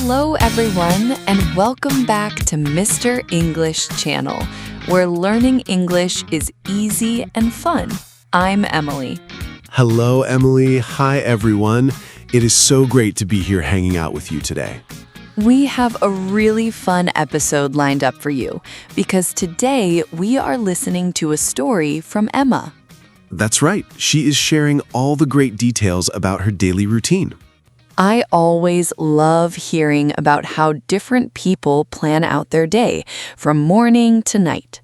Hello, everyone, and welcome back to Mr. English Channel, where learning English is easy and fun. I'm Emily. Hello, Emily. Hi, everyone. It is so great to be here hanging out with you today. We have a really fun episode lined up for you because today we are listening to a story from Emma. That's right. She is sharing all the great details about her daily routine. I always love hearing about how different people plan out their day, from morning to night.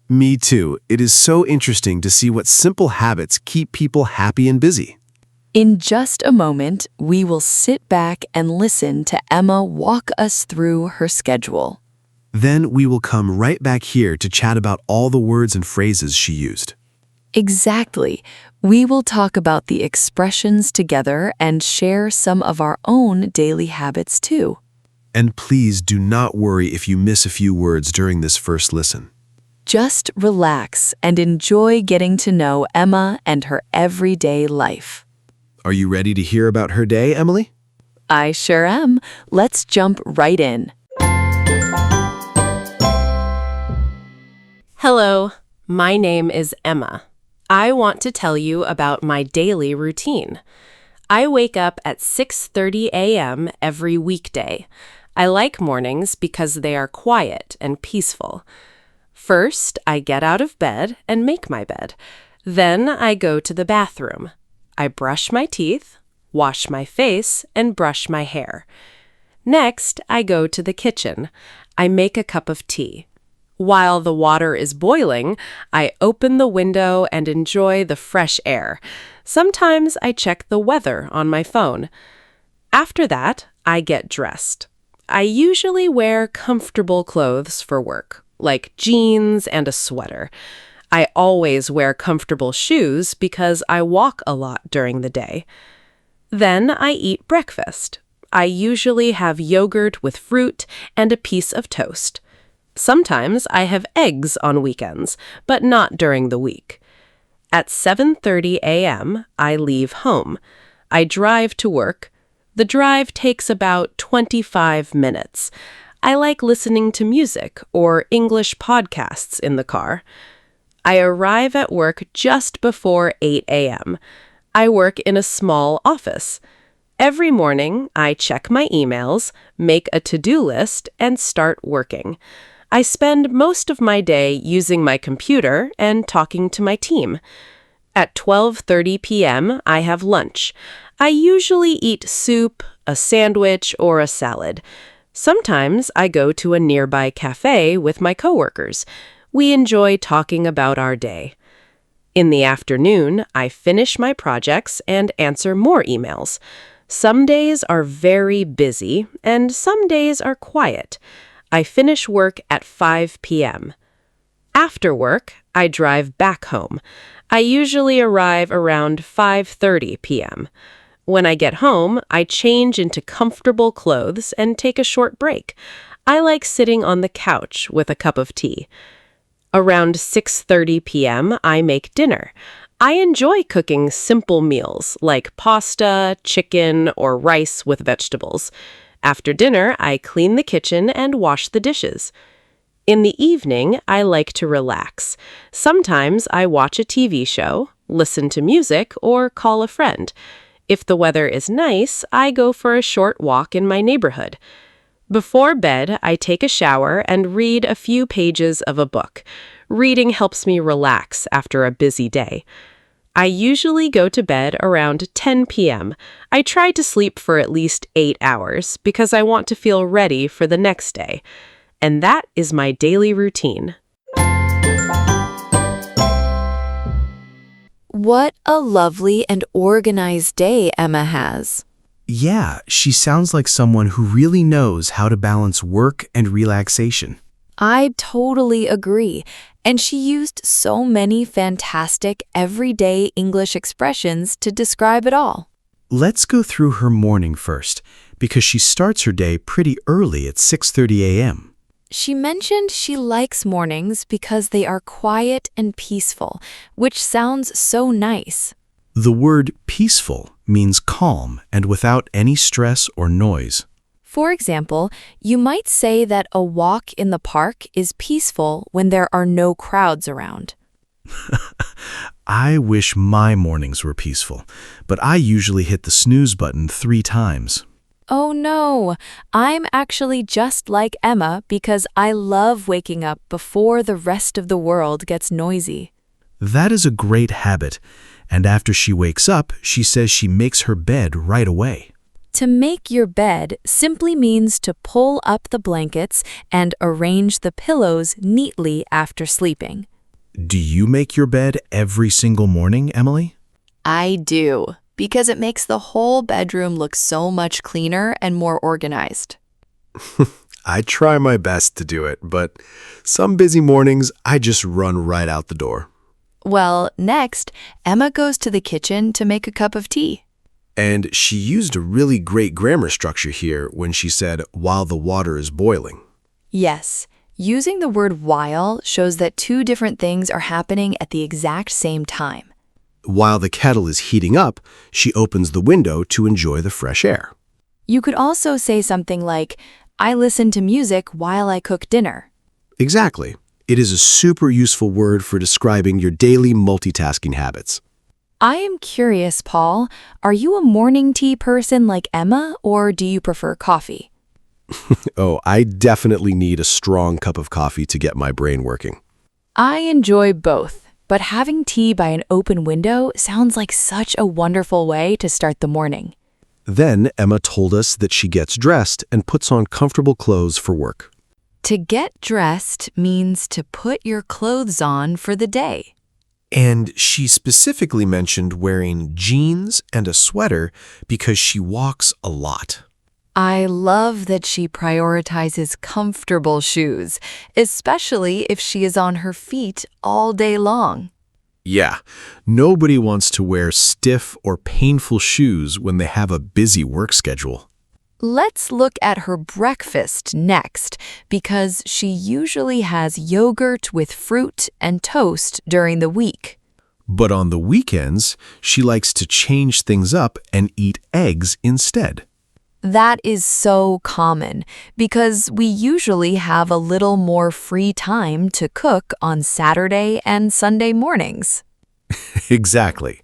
Me too. It is so interesting to see what simple habits keep people happy and busy. In just a moment, we will sit back and listen to Emma walk us through her schedule. Then we will come right back here to chat about all the words and phrases she used. Exactly. We will talk about the expressions together and share some of our own daily habits too. And please do not worry if you miss a few words during this first listen. Just relax and enjoy getting to know Emma and her everyday life. Are you ready to hear about her day, Emily? I sure am. Let's jump right in. Hello, my name is Emma. I want to tell you about my daily routine. I wake up at 6:30 a.m. every weekday. I like mornings because they are quiet and peaceful. First, I get out of bed and make my bed. Then I go to the bathroom. I brush my teeth, wash my face, and brush my hair. Next, I go to the kitchen. I make a cup of tea. While the water is boiling, I open the window and enjoy the fresh air. Sometimes I check the weather on my phone. After that, I get dressed. I usually wear comfortable clothes for work, like jeans and a sweater. I always wear comfortable shoes because I walk a lot during the day. Then I eat breakfast. I usually have yogurt with fruit and a piece of toast. Sometimes I have eggs on weekends, but not during the week. At 7:30 a.m., I leave home. I drive to work. The drive takes about 25 minutes. I like listening to music or English podcasts in the car. I arrive at work just before 8 a.m. I work in a small office. Every morning, I check my emails, make a to-do list, and start working. I spend most of my day using my computer and talking to my team. At 12:30 p.m., I have lunch. I usually eat soup, a sandwich, or a salad. Sometimes I go to a nearby cafe with my coworkers. We enjoy talking about our day. In the afternoon, I finish my projects and answer more emails. Some days are very busy, and some days are quiet. I finish work at 5 p.m. After work, I drive back home. I usually arrive around 5:30 p.m. When I get home, I change into comfortable clothes and take a short break. I like sitting on the couch with a cup of tea. Around 6:30 p.m., I make dinner. I enjoy cooking simple meals like pasta, chicken, or rice with vegetables. After dinner, I clean the kitchen and wash the dishes. In the evening, I like to relax. Sometimes I watch a TV show, listen to music, or call a friend. If the weather is nice, I go for a short walk in my neighborhood. Before bed, I take a shower and read a few pages of a book. Reading helps me relax after a busy day. I usually go to bed around 10 p.m. I try to sleep for at least 8 hours because I want to feel ready for the next day. And that is my daily routine. What a lovely and organized day Emma has. Yeah, she sounds like someone who really knows how to balance work and relaxation. I totally agree. And she used so many fantastic everyday English expressions to describe it all. Let's go through her morning first, because she starts her day pretty early at 6:30 a.m. She mentioned she likes mornings because they are quiet and peaceful, which sounds so nice. The word peaceful means calm and without any stress or noise. For example, you might say that a walk in the park is peaceful when there are no crowds around. I wish my mornings were peaceful, but I usually hit the snooze button 3 times. Oh no, I'm actually just like Emma because I love waking up before the rest of the world gets noisy. That is a great habit, and after she wakes up, she says she makes her bed right away. To make your bed simply means to pull up the blankets and arrange the pillows neatly after sleeping. Do you make your bed every single morning, Emily? I do, because it makes the whole bedroom look so much cleaner and more organized. I try my best to do it, but some busy mornings I just run right out the door. Well, next, Emma goes to the kitchen to make a cup of tea. And she used a really great grammar structure here when she said, while the water is boiling. Yes, using the word while shows that two different things are happening at the exact same time. While the kettle is heating up, she opens the window to enjoy the fresh air. You could also say something like, I listen to music while I cook dinner. Exactly. It is a super useful word for describing your daily multitasking habits. I am curious, Paul, are you a morning tea person like Emma, or do you prefer coffee? Oh, I definitely need a strong cup of coffee to get my brain working. I enjoy both, but having tea by an open window sounds like such a wonderful way to start the morning. Then Emma told us that she gets dressed and puts on comfortable clothes for work. To get dressed means to put your clothes on for the day. And she specifically mentioned wearing jeans and a sweater because she walks a lot. I love that she prioritizes comfortable shoes, especially if she is on her feet all day long. Yeah, nobody wants to wear stiff or painful shoes when they have a busy work schedule. Let's look at her breakfast next, because she usually has yogurt with fruit and toast during the week. But on the weekends, she likes to change things up and eat eggs instead. That is so common, because we usually have a little more free time to cook on Saturday and Sunday mornings. Exactly.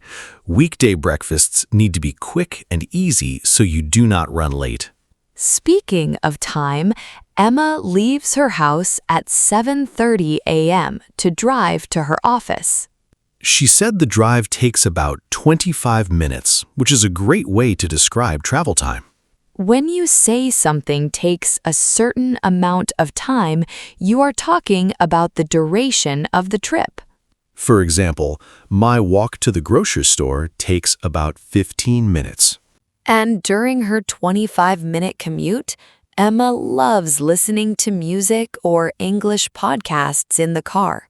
Weekday breakfasts need to be quick and easy so you do not run late. Speaking of time, Emma leaves her house at 7:30 a.m. to drive to her office. She said the drive takes about 25 minutes, which is a great way to describe travel time. When you say something takes a certain amount of time, you are talking about the duration of the trip. For example, my walk to the grocery store takes about 15 minutes. And during her 25-minute commute, Emma loves listening to music or English podcasts in the car.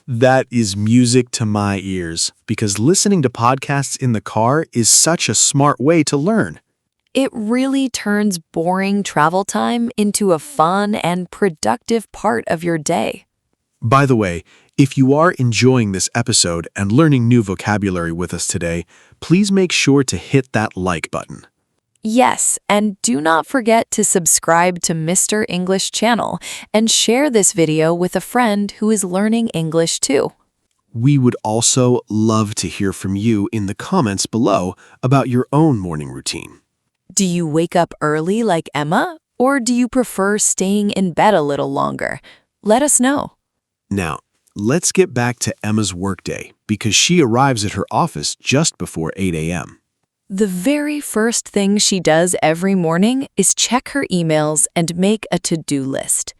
That is music to my ears, because listening to podcasts in the car is such a smart way to learn. It really turns boring travel time into a fun and productive part of your day. By the way, if you are enjoying this episode and learning new vocabulary with us today, please make sure to hit that like button. Yes, and do not forget to subscribe to Mr. English channel and share this video with a friend who is learning English too. We would also love to hear from you in the comments below about your own morning routine. Do you wake up early like Emma, or do you prefer staying in bed a little longer? Let us know. Now, let's get back to Emma's workday because she arrives at her office just before 8 a.m. The very first thing she does every morning is check her emails and make a to-do list.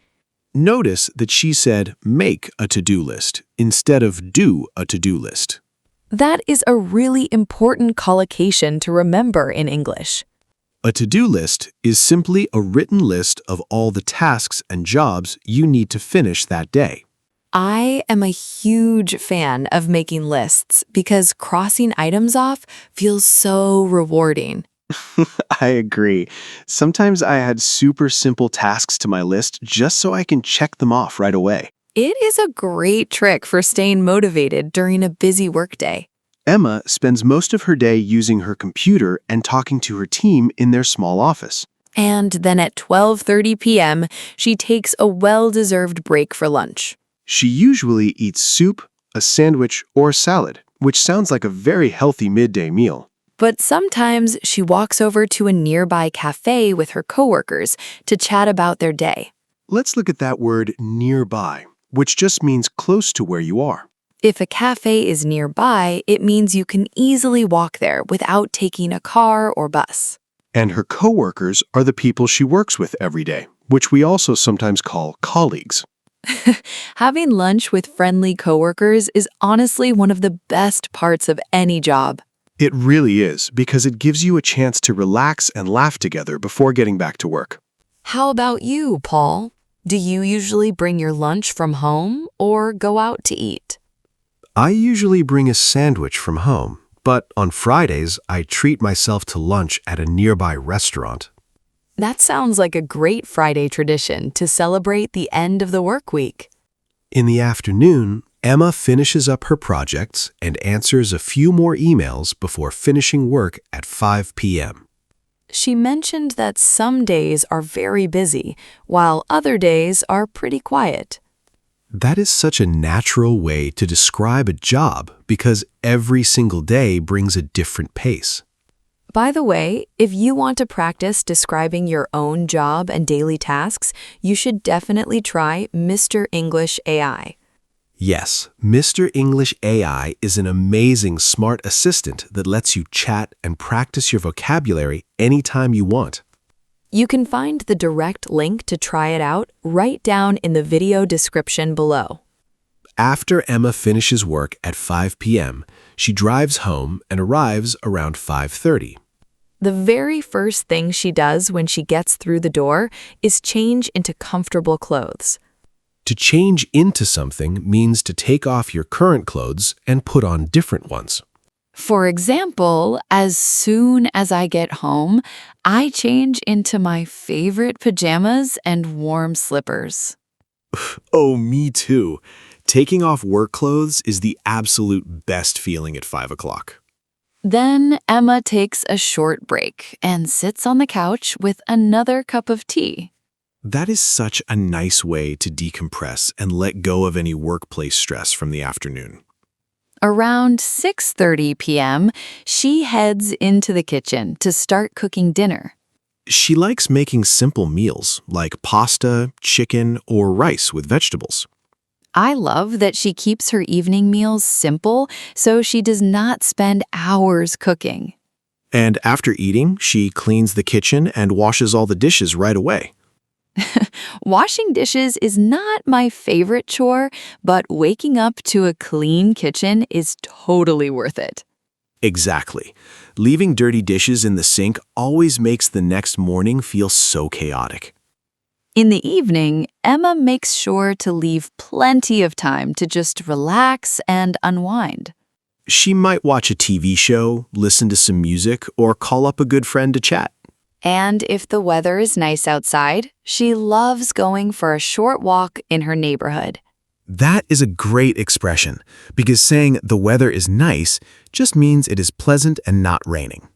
Notice that she said make a to-do list instead of do a to-do list. That is a really important collocation to remember in English. A to-do list is simply a written list of all the tasks and jobs you need to finish that day. I am a huge fan of making lists because crossing items off feels so rewarding. I agree. Sometimes I add super simple tasks to my list just so I can check them off right away. It is a great trick for staying motivated during a busy workday. Emma spends most of her day using her computer and talking to her team in their small office. And then at 12:30 p.m., she takes a well-deserved break for lunch. She usually eats soup, a sandwich, or salad, which sounds like a very healthy midday meal. But sometimes she walks over to a nearby cafe with her coworkers to chat about their day. Let's look at that word nearby, which just means close to where you are. If a cafe is nearby, it means you can easily walk there without taking a car or bus. And her coworkers are the people she works with every day, which we also sometimes call colleagues. Having lunch with friendly coworkers is honestly one of the best parts of any job. It really is, because it gives you a chance to relax and laugh together before getting back to work. How about you, Paul? Do you usually bring your lunch from home or go out to eat? I usually bring a sandwich from home, but on Fridays, I treat myself to lunch at a nearby restaurant. That sounds like a great Friday tradition to celebrate the end of the work week. In the afternoon, Emma finishes up her projects and answers a few more emails before finishing work at 5 p.m. She mentioned that some days are very busy, while other days are pretty quiet. That is such a natural way to describe a job because every single day brings a different pace. By the way, if you want to practice describing your own job and daily tasks, you should definitely try Mr. English AI. Yes, Mr. English AI is an amazing smart assistant that lets you chat and practice your vocabulary anytime you want. You can find the direct link to try it out right down in the video description below. After Emma finishes work at 5 p.m., she drives home and arrives around 5:30. The very first thing she does when she gets through the door is change into comfortable clothes. To change into something means to take off your current clothes and put on different ones. For example, as soon as I get home, I change into my favorite pajamas and warm slippers. Oh, me too. Taking off work clothes is the absolute best feeling at 5 o'clock. Then Emma takes a short break and sits on the couch with another cup of tea. That is such a nice way to decompress and let go of any workplace stress from the afternoon. Around 6:30 p.m., she heads into the kitchen to start cooking dinner. She likes making simple meals like pasta, chicken, or rice with vegetables. I love that she keeps her evening meals simple so she does not spend hours cooking. And after eating, she cleans the kitchen and washes all the dishes right away. Washing dishes is not my favorite chore, but waking up to a clean kitchen is totally worth it. Exactly. Leaving dirty dishes in the sink always makes the next morning feel so chaotic. In the evening, Emma makes sure to leave plenty of time to just relax and unwind. She might watch a TV show, listen to some music, or call up a good friend to chat. And if the weather is nice outside, she loves going for a short walk in her neighborhood. That is a great expression, because saying the weather is nice just means it is pleasant and not raining.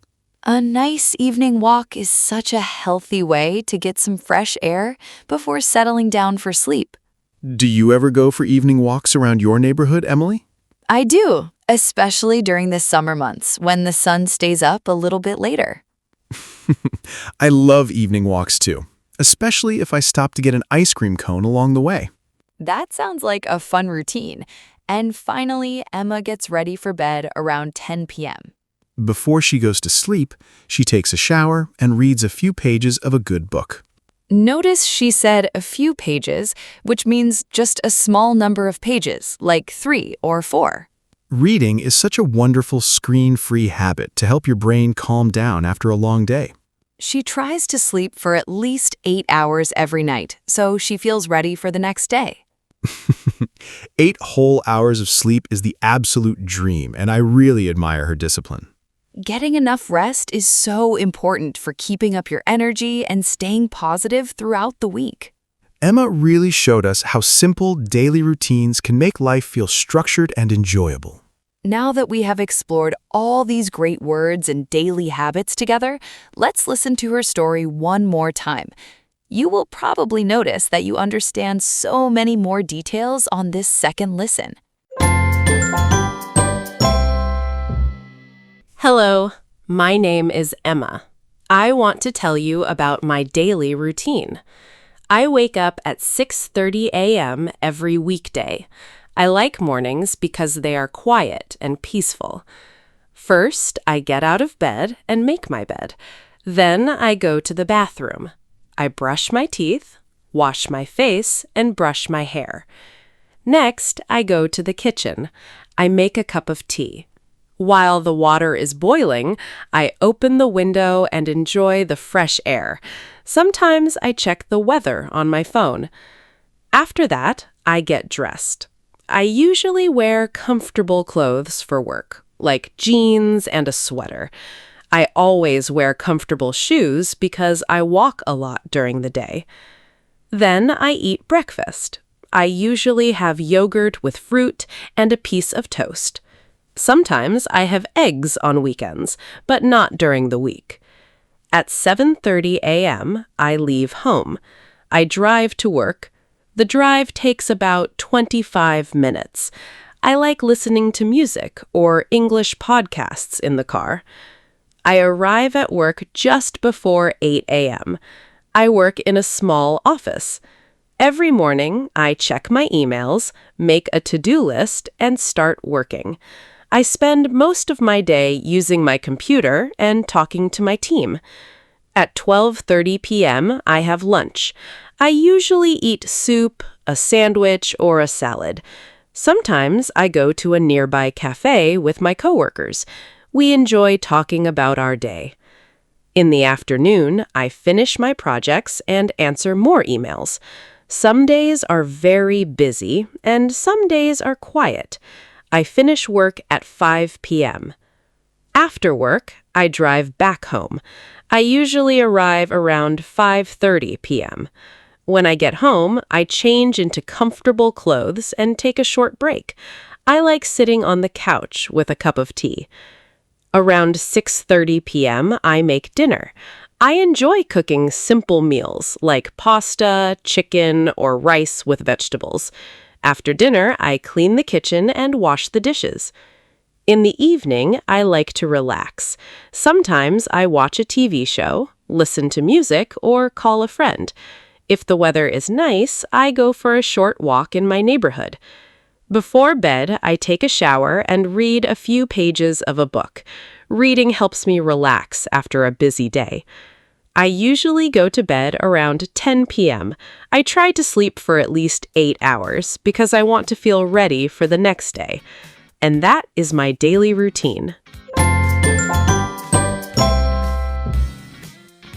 A nice evening walk is such a healthy way to get some fresh air before settling down for sleep. Do you ever go for evening walks around your neighborhood, Emily? I do, especially during the summer months when the sun stays up a little bit later. I love evening walks too, especially if I stop to get an ice cream cone along the way. That sounds like a fun routine. And finally, Emma gets ready for bed around 10 p.m. Before she goes to sleep, she takes a shower and reads a few pages of a good book. Notice she said a few pages, which means just a small number of pages, like 3 or 4. Reading is such a wonderful screen-free habit to help your brain calm down after a long day. She tries to sleep for at least 8 hours every night, so she feels ready for the next day. 8 whole hours of sleep is the absolute dream, and I really admire her discipline. Getting enough rest is so important for keeping up your energy and staying positive throughout the week. Emma really showed us how simple daily routines can make life feel structured and enjoyable. Now that we have explored all these great words and daily habits together, let's listen to her story one more time. You will probably notice that you understand so many more details on this second listen. Hello, my name is Emma. I want to tell you about my daily routine. I wake up at 6:30 a.m. every weekday. I like mornings because they are quiet and peaceful. First, I get out of bed and make my bed. Then I go to the bathroom. I brush my teeth, wash my face, and brush my hair. Next, I go to the kitchen. I make a cup of tea. While the water is boiling, I open the window and enjoy the fresh air. Sometimes I check the weather on my phone. After that, I get dressed. I usually wear comfortable clothes for work, like jeans and a sweater. I always wear comfortable shoes because I walk a lot during the day. Then I eat breakfast. I usually have yogurt with fruit and a piece of toast. Sometimes I have eggs on weekends, but not during the week. At 7:30 a.m., I leave home. I drive to work. The drive takes about 25 minutes. I like listening to music or English podcasts in the car. I arrive at work just before 8 a.m. I work in a small office. Every morning, I check my emails, make a to-do list, and start working. I spend most of my day using my computer and talking to my team. At 12:30 p.m., I have lunch. I usually eat soup, a sandwich, or a salad. Sometimes I go to a nearby cafe with my coworkers. We enjoy talking about our day. In the afternoon, I finish my projects and answer more emails. Some days are very busy, and some days are quiet. I finish work at 5 p.m. After work, I drive back home. I usually arrive around 5:30 p.m. When I get home, I change into comfortable clothes and take a short break. I like sitting on the couch with a cup of tea. Around 6:30 p.m., I make dinner. I enjoy cooking simple meals like pasta, chicken, or rice with vegetables. After dinner, I clean the kitchen and wash the dishes. In the evening, I like to relax. Sometimes I watch a TV show, listen to music, or call a friend. If the weather is nice, I go for a short walk in my neighborhood. Before bed, I take a shower and read a few pages of a book. Reading helps me relax after a busy day. I usually go to bed around 10 p.m. I try to sleep for at least 8 hours because I want to feel ready for the next day. And that is my daily routine.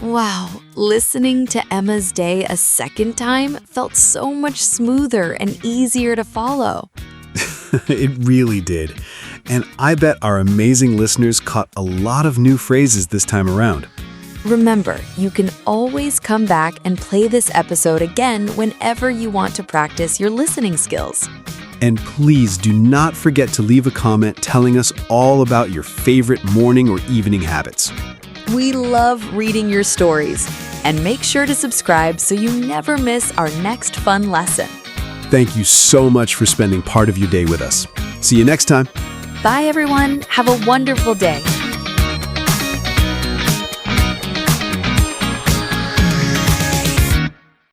Wow, listening to Emma's day a second time felt so much smoother and easier to follow. It really did. And I bet our amazing listeners caught a lot of new phrases this time around. Remember, you can always come back and play this episode again whenever you want to practice your listening skills. And please do not forget to leave a comment telling us all about your favorite morning or evening habits. We love reading your stories. And make sure to subscribe so you never miss our next fun lesson. Thank you so much for spending part of your day with us. See you next time. Bye, everyone. Have a wonderful day.